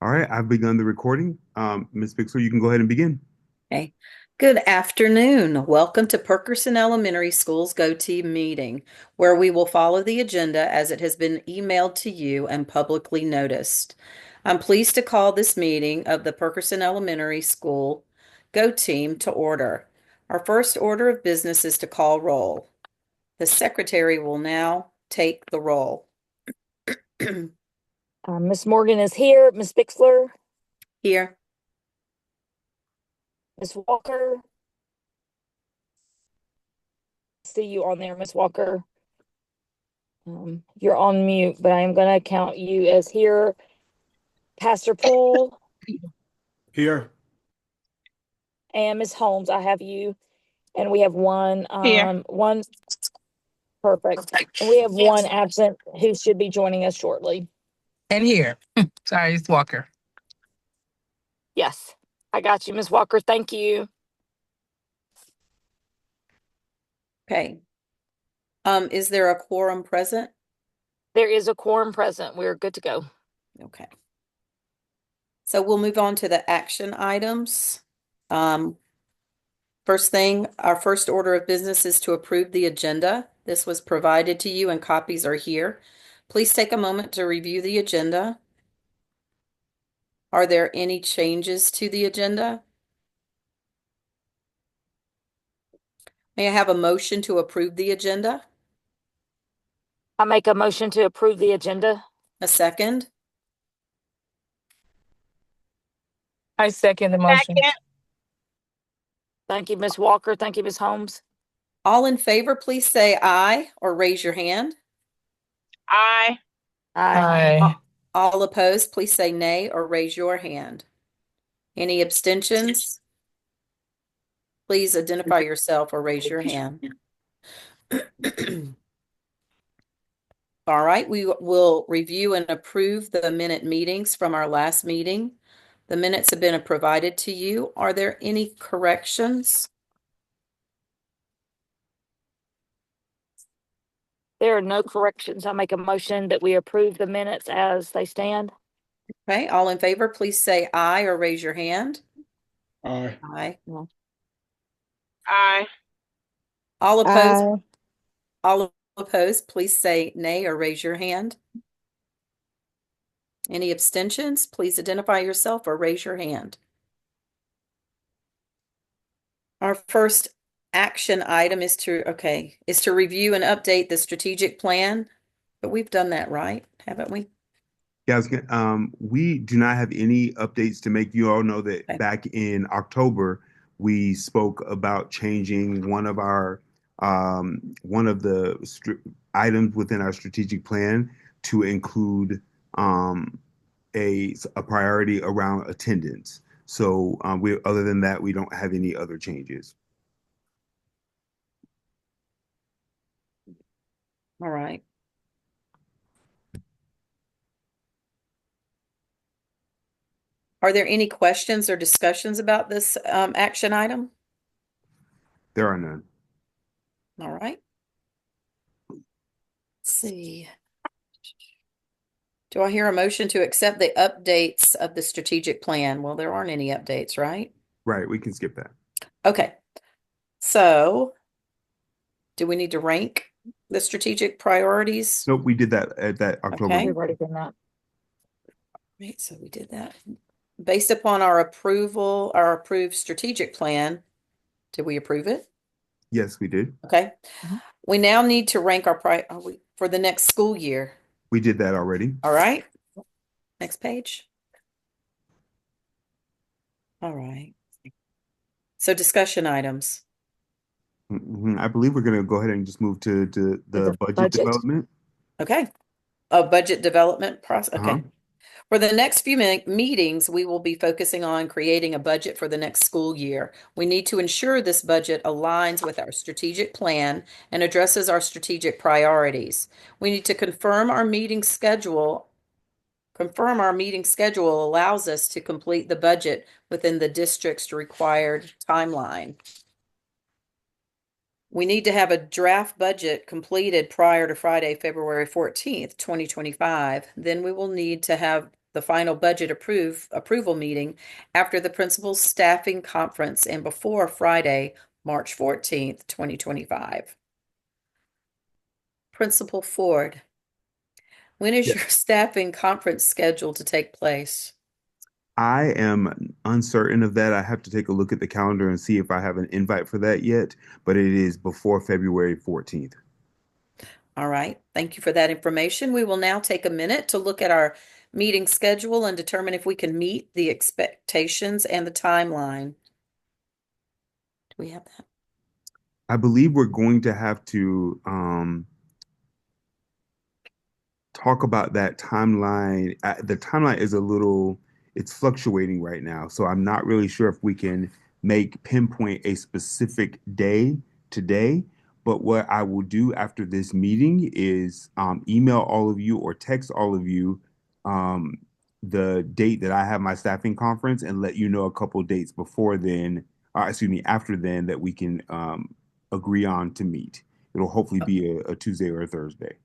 All right, I've begun the recording. Ms. Bixler, you can go ahead and begin. Okay. Good afternoon. Welcome to Perkerson Elementary School's Go Team meeting, where we will follow the agenda as it has been emailed to you and publicly noticed. I'm pleased to call this meeting of the Perkerson Elementary School Go Team to order. Our first order of business is to call roll. The secretary will now take the roll. Miss Morgan is here. Miss Bixler, Here. Miss Walker. See you on there, Miss Walker. You're on mute, but I am going to count you as here. Pastor Poole Here. and Miss Holmes, I have you. And we have one, Here. one perfect. And we have one absent who should be joining us shortly. And here. Sorry, it's Walker. Yes, I got you, Miss Walker. Thank you. Okay. Is there a quorum present? There is a quorum present. We're good to go. Okay. So we'll move on to the action items. First thing, our first order of business is to approve the agenda. This was provided to you and copies are here. Please take a moment to review the agenda. Are there any changes to the agenda? May I have a motion to approve the agenda? I make a motion to approve the agenda. A second? I second the motion. Second. Thank you, Miss Walker. Thank you, Miss Holmes. All in favor, please say aye or raise your hand. Aye. Aye. All opposed, please say nay or raise your hand. Any abstentions? Please identify yourself or raise your hand. All right, we will review and approve the minute meetings from our last meeting. The minutes have been provided to you. Are there any corrections? There are no corrections. I make a motion that we approve the minutes as they stand. Okay, all in favor, please say aye or raise your hand. Aye. Aye. Aye. All opposed, all opposed, please say nay or raise your hand. Any abstentions? Please identify yourself or raise your hand. Our first action item is to review and update the strategic plan. But we've done that, right? Haven't we? Yeah, we do not have any updates to make. You all know that Okay. back in October, we spoke about changing one of the items within our strategic plan to include a priority around attendance. So other than that, we don't have any other changes. All right. Are there any questions or discussions about this action item? There are none. All right. Let's see. Do I hear a motion to accept the updates of the strategic plan? Well, there aren't any updates, right? Right, we can skip that. Okay. So, do we need to rank the strategic priorities? Nope, we did that at that October. Okay. We've already done that. Right, so we did that. Based upon our approved strategic plan, did we approve it? Yes, we did. Okay. Mhm. We now need to rank for the next school year. We did that already. All right. Next page. All right. So discussion items. I believe we're going to go ahead and just move to the budget development. Okay. A budget development process. Okay. Uh-huh. For the next few meetings, we will be focusing on creating a budget for the next school year. We need to ensure this budget aligns with our strategic plan and addresses our strategic priorities. We need to confirm our meeting schedule. Confirm our meeting schedule allows us to complete the budget within the district's required timeline. We need to have a draft budget completed prior to Friday, February 14th, 2025. Then we will need to have the final budget approval meeting after the principal's staffing conference and before Friday, March 14th, 2025. Principal Ford, when is Yeah. your staffing conference scheduled to take place? I am uncertain of that. I have to take a look at the calendar and see if I have an invite for that yet, but it is before February 14th. All right, thank you for that information. We will now take a minute to look at our meeting schedule and determine if we can meet the expectations and the timeline. Do we have that? I believe we're going to have to talk about that timeline. The timeline is it's fluctuating right now. So I'm not really sure if we can pinpoint a specific day today. But what I will do after this meeting is email all of you or text all of you um, the date that I have my staffing conference and let you know a couple dates before then, after then, that we can agree on to meet. It'll hopefully be a Tuesday or a Thursday.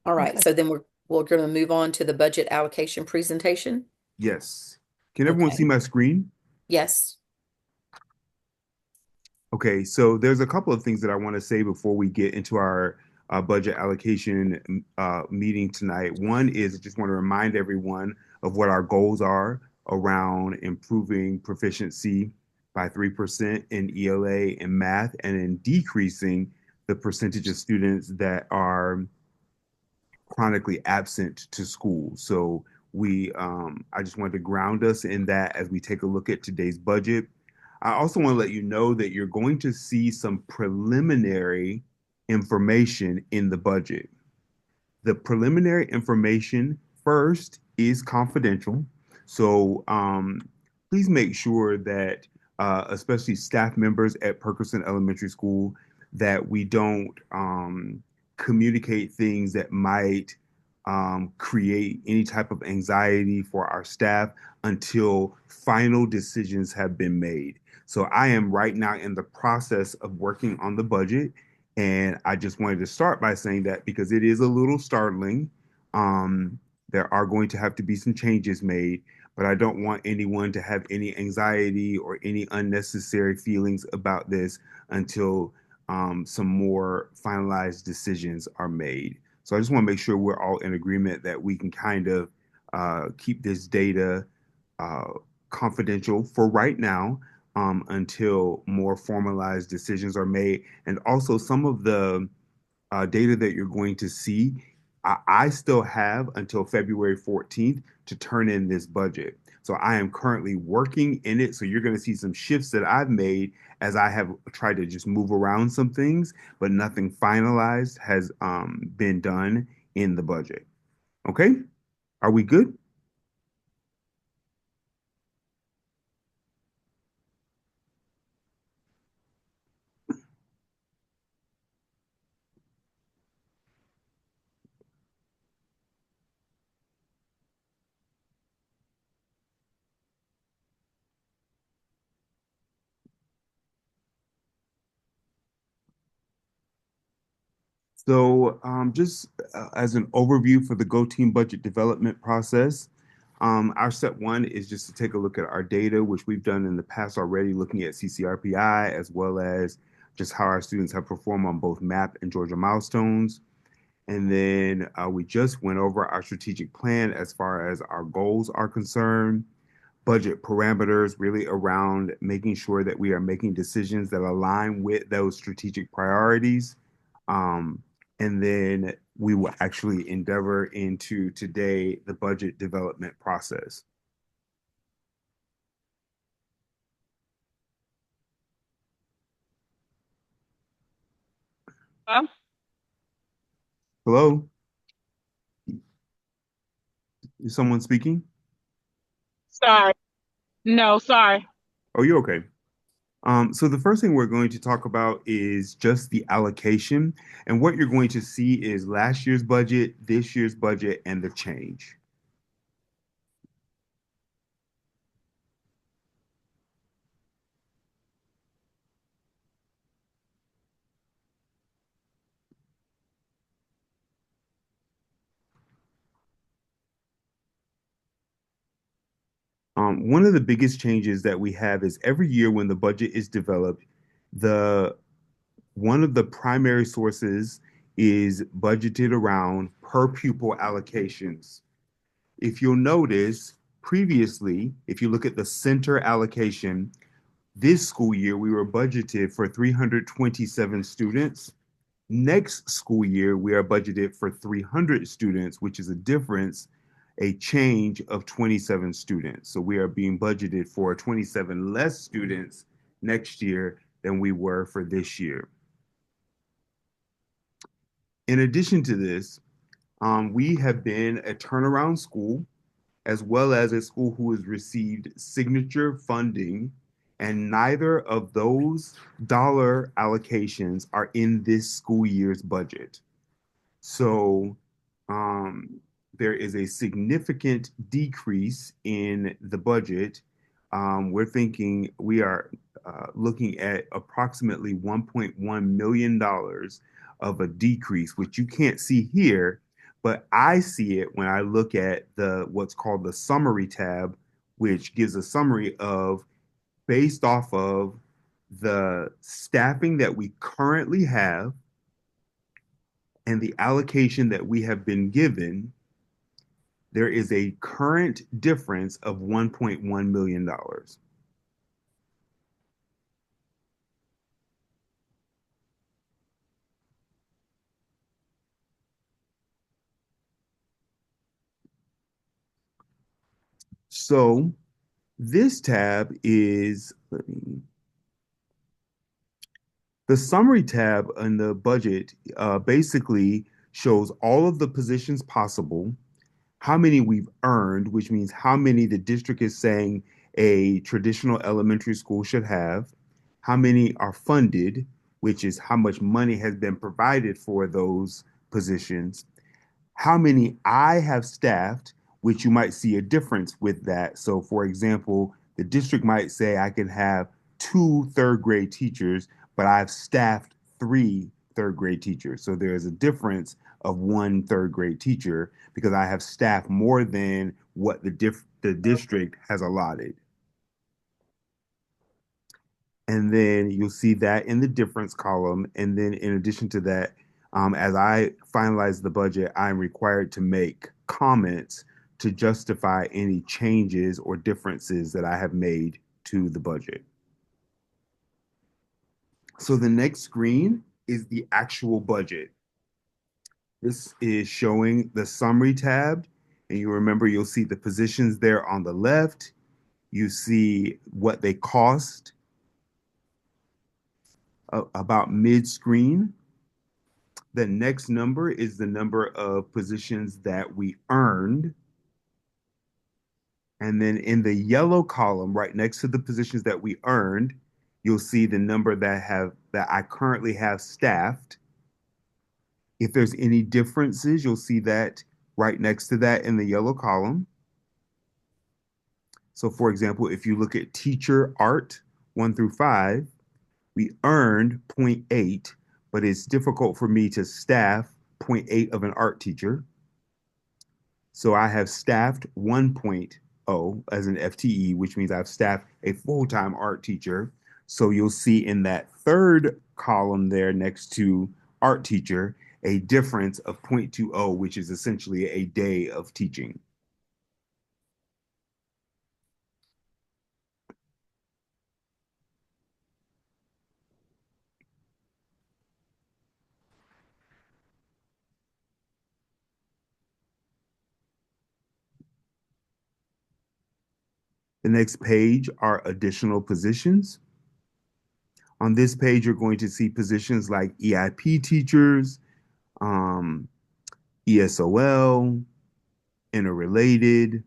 All right, Okay. so then we're going to move on to the budget allocation presentation. Yes. Can everyone see Okay. my screen? Yes. Okay, so there's a couple of things that I want to say before we get into our budget allocation meeting tonight. One is I just want to remind everyone of what our goals are around improving proficiency by 3% in ELA and math, and in decreasing the percentage of students that are chronically absent to school. So I just wanted to ground us in that as we take a look at today's budget. I also want to let you know that you're going to see some preliminary information in the budget. The preliminary information first is confidential. So please make sure that, especially staff members at Perkerson Elementary School, that we don't communicate things that might create any type of anxiety for our staff until final decisions have been made. So I am right now in the process of working on the budget. And I just wanted to start by saying that because it is a little startling. There are going to have to be some changes made, but I don't want anyone to have any anxiety or any unnecessary feelings about this until some more finalized decisions are made. So I just want to make sure we're all in agreement that we can kind of keep this data uh, confidential for right now until more formalized decisions are made. And also, some of the data that you're going to see, I still have until February 14th to turn in this budget. So I am currently working in it. So you're going to see some shifts that I've made as I have tried to just move around some things, but nothing finalized has been done in the budget. Okay, are we good? So, just as an overview for the Go Team budget development process, our step one is just to take a look at our data, which we've done in the past already, looking at CCRPI as well as just how our students have performed on both MAP and Georgia milestones. And then we just went over our strategic plan as far as our goals are concerned, budget parameters, really around making sure that we are making decisions that align with those strategic priorities. Um, and then we will actually endeavor into today the budget development process. Hello? Is someone speaking? Sorry. No, sorry. Oh, you're okay. So the first thing we're going to talk about is just the allocation. And what you're going to see is last year's budget, this year's budget, and the change. One of the biggest changes that we have is every year when the budget is developed, the one of the primary sources is budgeted around per pupil allocations. If you'll notice, previously, if you look at the center allocation, this school year we were budgeted for 327 students. Next school year, we are budgeted for 300 students, which is a change of 27 students. So we are being budgeted for 27 less students next year than we were for this year. In addition to this, we have been a turnaround school, as well as a school who has received signature funding, and neither of those dollar allocations are in this school year's budget. So there is a significant decrease in the budget. We're thinking we are looking at approximately $1.1 million of a decrease, which you can't see here, but I see it when I look at what's called the summary tab, which gives a summary of based off of the staffing that we currently have and the allocation that we have been given. There is a current difference of $1.1 million. So this tab is, the summary tab in the budget basically shows all of the positions possible, how many we've earned, which means how many the district is saying a traditional elementary school should have, how many are funded, which is how much money has been provided for those positions, how many I have staffed, which you might see a difference with that. So for example, the district might say I can have 2 third grade teachers, but I've staffed 3 third grade teachers. So there is a difference of 1 third grade teacher because I have staffed more than what the district has allotted. And then you'll see that in the difference column. And then in addition to that, as I finalize the budget, I'm required to make comments to justify any changes or differences that I have made to the budget. So the next screen is the actual budget. This is showing the summary tab. And you remember, you'll see the positions there on the left. You see what they cost about mid-screen. The next number is the number of positions that we earned. And then in the yellow column, right next to the positions that we earned, you'll see the number that I currently have staffed. If there's any differences, you'll see that right next to that in the yellow column. So for example, if you look at teacher art 1 through 5, we earned 0.8, but it's difficult for me to staff 0.8 of an art teacher. So I have staffed 1.0 as an FTE, which means I've staffed a full-time art teacher. So you'll see in that third column there next to art teacher, a difference of 0.20, which is essentially a day of teaching. The next page are additional positions. On this page, you're going to see positions like EIP teachers, ESOL, interrelated.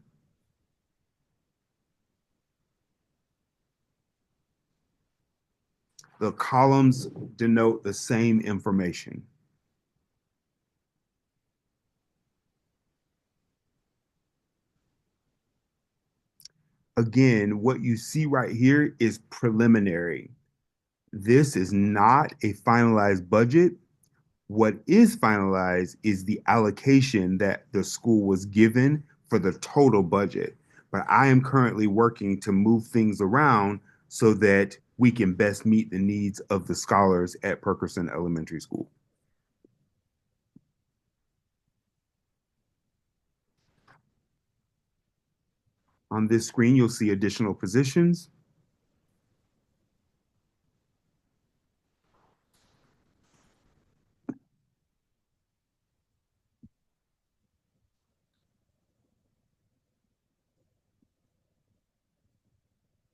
The columns denote the same information. Again, what you see right here is preliminary. This is not a finalized budget. What is finalized is the allocation that the school was given for the total budget. but I am currently working to move things around so that we can best meet the needs of the scholars at Perkerson Elementary School. On this screen, you'll see additional positions.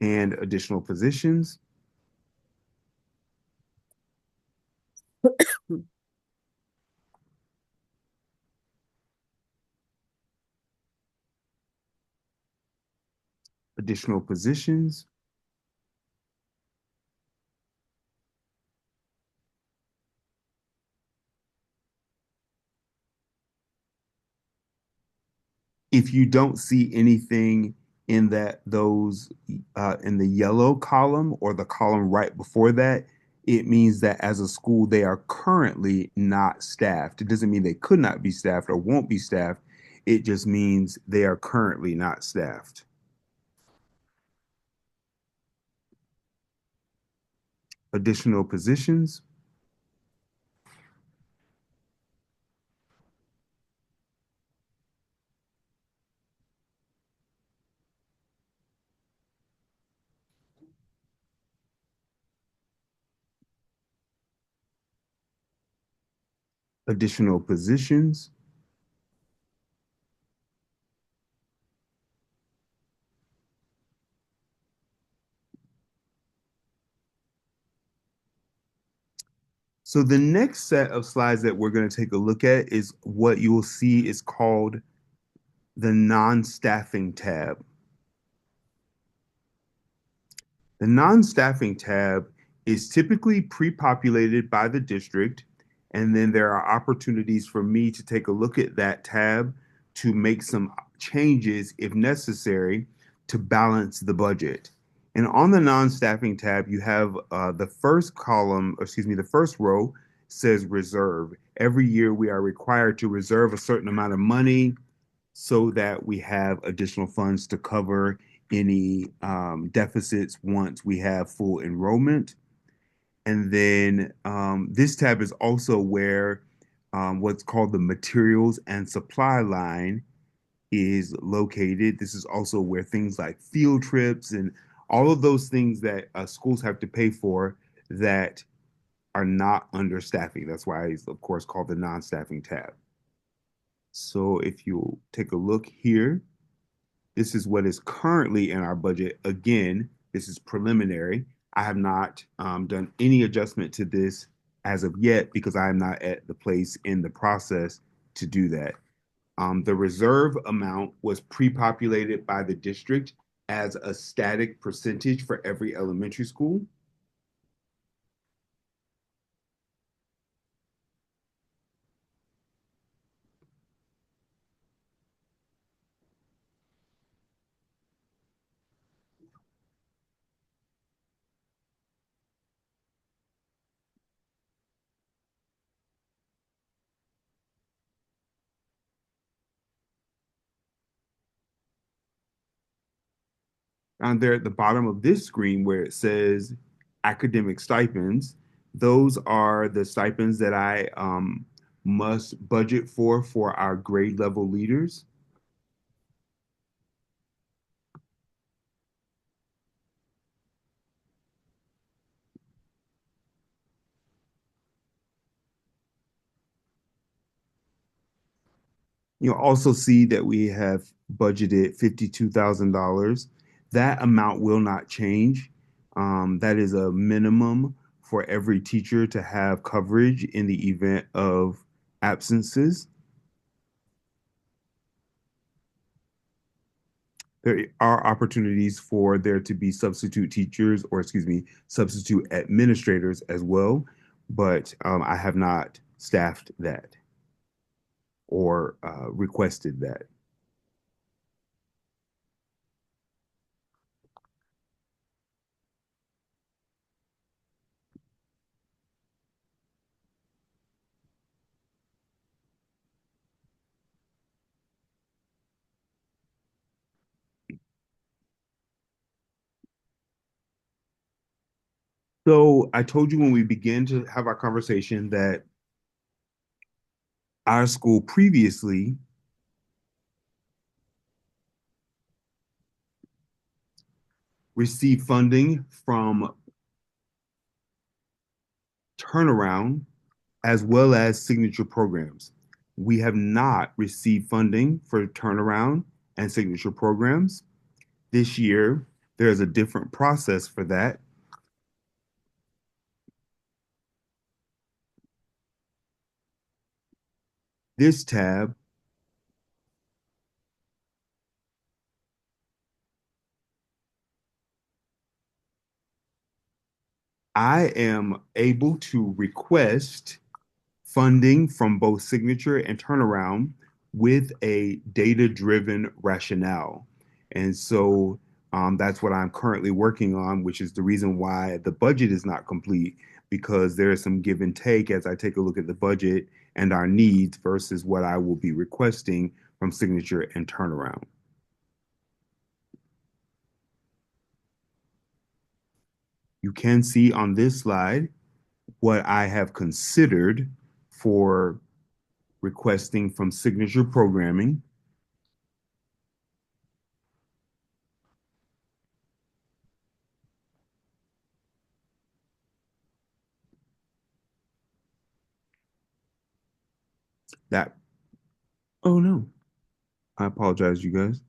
And additional positions. Additional positions. If you don't see anything in those in the yellow column or the column right before that, it means that as a school, they are currently not staffed. It doesn't mean they could not be staffed or won't be staffed. It just means they are currently not staffed. Additional positions. Additional positions. So the next set of slides that we're going to take a look at is what you will see is called the non-staffing tab. The non-staffing tab is typically pre-populated by the district, and then there are opportunities for me to take a look at that tab to make some changes if necessary to balance the budget. And on the non-staffing tab, you have the first column, or excuse me, the first row says reserve. Every year we are required to reserve a certain amount of money so that we have additional funds to cover any deficits once we have full enrollment. And then this tab is also where what's called the materials and supply line is located. This is also where things like field trips and all of those things that schools have to pay for that are not under staffing. That's why it's, of course, called the non-staffing tab. So if you take a look here, this is what is currently in our budget. Again, this is preliminary. I have not done any adjustment to this as of yet because I am not at the place in the process to do that. The reserve amount was pre-populated by the district as a static percentage for every elementary school. Down there at the bottom of this screen where it says academic stipends, those are the stipends that I must budget for our grade level leaders. You'll also see that we have budgeted $52,000. That amount will not change. That is a minimum for every teacher to have coverage in the event of absences. There are opportunities for there to be substitute teachers, or excuse me, substitute administrators as well, but I have not staffed that or requested that. So I told you when we began to have our conversation that our school previously received funding from Turnaround as well as signature programs. We have not received funding for Turnaround and signature programs. This year, there's a different process for that. This tab I am able to request funding from both Signature and Turnaround with a data-driven rationale. And so that's what I'm currently working on, which is the reason why the budget is not complete, because there is some give and take as I take a look at the budget and our needs versus what I will be requesting from Signature and Turnaround. You can see on this slide what I have considered for requesting from Signature Programming. That, oh no, I apologize, you guys.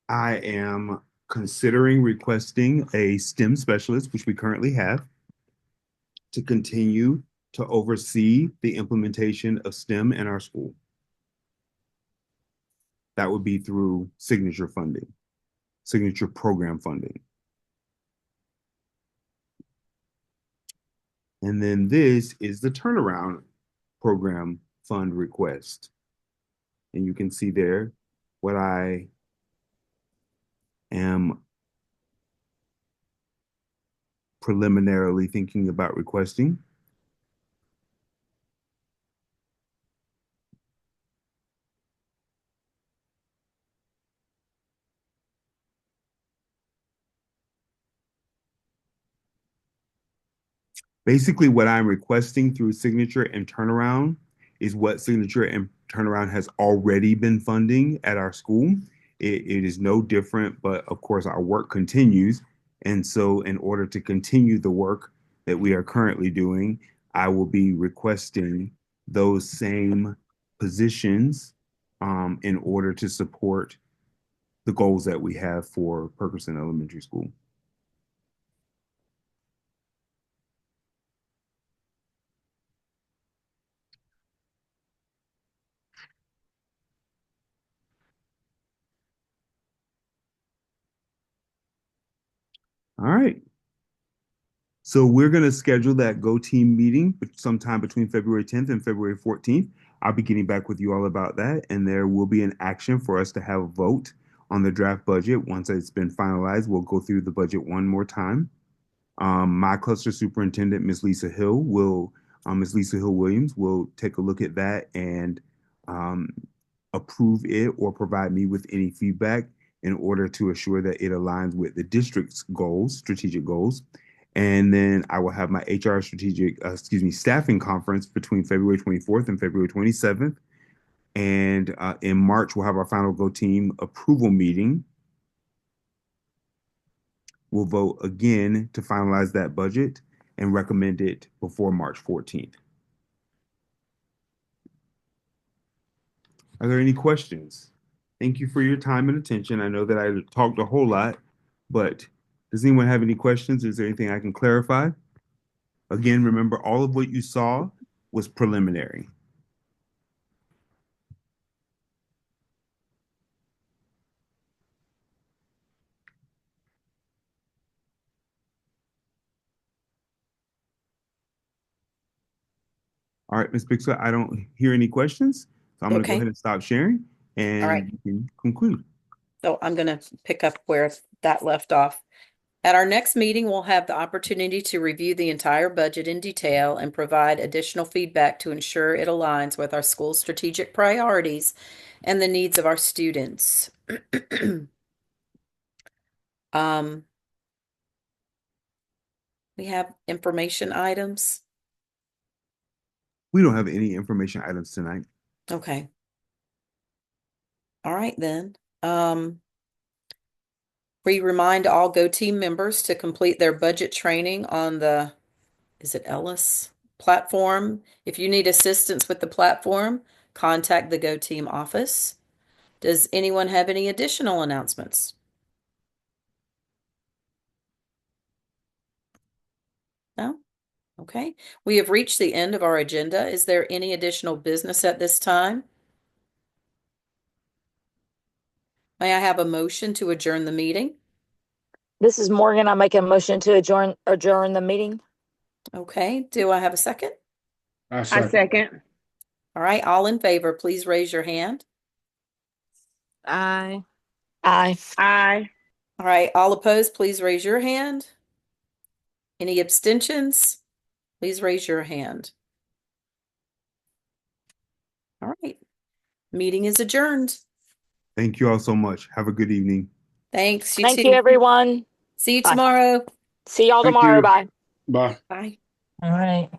I am considering requesting a STEM specialist, which we currently have, to continue to oversee the implementation of STEM in our school. That would be through signature funding, signature program funding. And then this is the turnaround program fund request. And you can see there what I am preliminarily thinking about requesting. Basically, what I'm requesting through Signature and Turnaround is what Signature and Turnaround has already been funding at our school. It is no different, but of course, our work continues. And so, in order to continue the work that we are currently doing, I will be requesting those same positions in order to support the goals that we have for Perkerson Elementary School. All right. So we're going to schedule that Go Team meeting sometime between February 10th and February 14th. I'll be getting back with you all about that, and there will be an action for us to have a vote on the draft budget. Once it's been finalized, we'll go through the budget one more time. My cluster superintendent, Ms. Lisa Hill Williams will take a look at that and approve it or provide me with any feedback in order to assure that it aligns with the district's goals, strategic goals. And then I will have my HR staffing conference between February 24th and February 27th. And in March, we'll have our final Go Team approval meeting. We'll vote again to finalize that budget and recommend it before March 14th. Are there any questions? Thank you for your time and attention. I know that I talked a whole lot, but does anyone have any questions? Is there anything I can clarify? Again, remember all of what you saw was preliminary. All right, Ms. Bixler, I don't hear any questions, so I'm going to go Okay. ahead and stop sharing, and All right. you can conclude. So I'm going to pick up where that left off. At our next meeting, we'll have the opportunity to review the entire budget in detail and provide additional feedback to ensure it aligns with our school's strategic priorities and the needs of our students. We have information items. We don't have any information items tonight. Okay. All right, then. We remind all Go Team members to complete their budget training on the, is it Ellis platform? If you need assistance with the platform, contact the Go Team office. Does anyone have any additional announcements? No? Okay. We have reached the end of our agenda. Is there any additional business at this time? May I have a motion to adjourn the meeting? This is Morgan. I make a motion to adjourn the meeting. Okay. Do I have a second? I second. All right. All in favor, please raise your hand. Aye. Aye. Aye. All right. All opposed, please raise your hand. Any abstentions? Please raise your hand. All right. Meeting is adjourned. Thank you all so much. Have a good evening. Thanks. Thank too. you, everyone. See you Bye. tomorrow. See y'all Thank tomorrow. you. Bye. Bye. Bye. All right.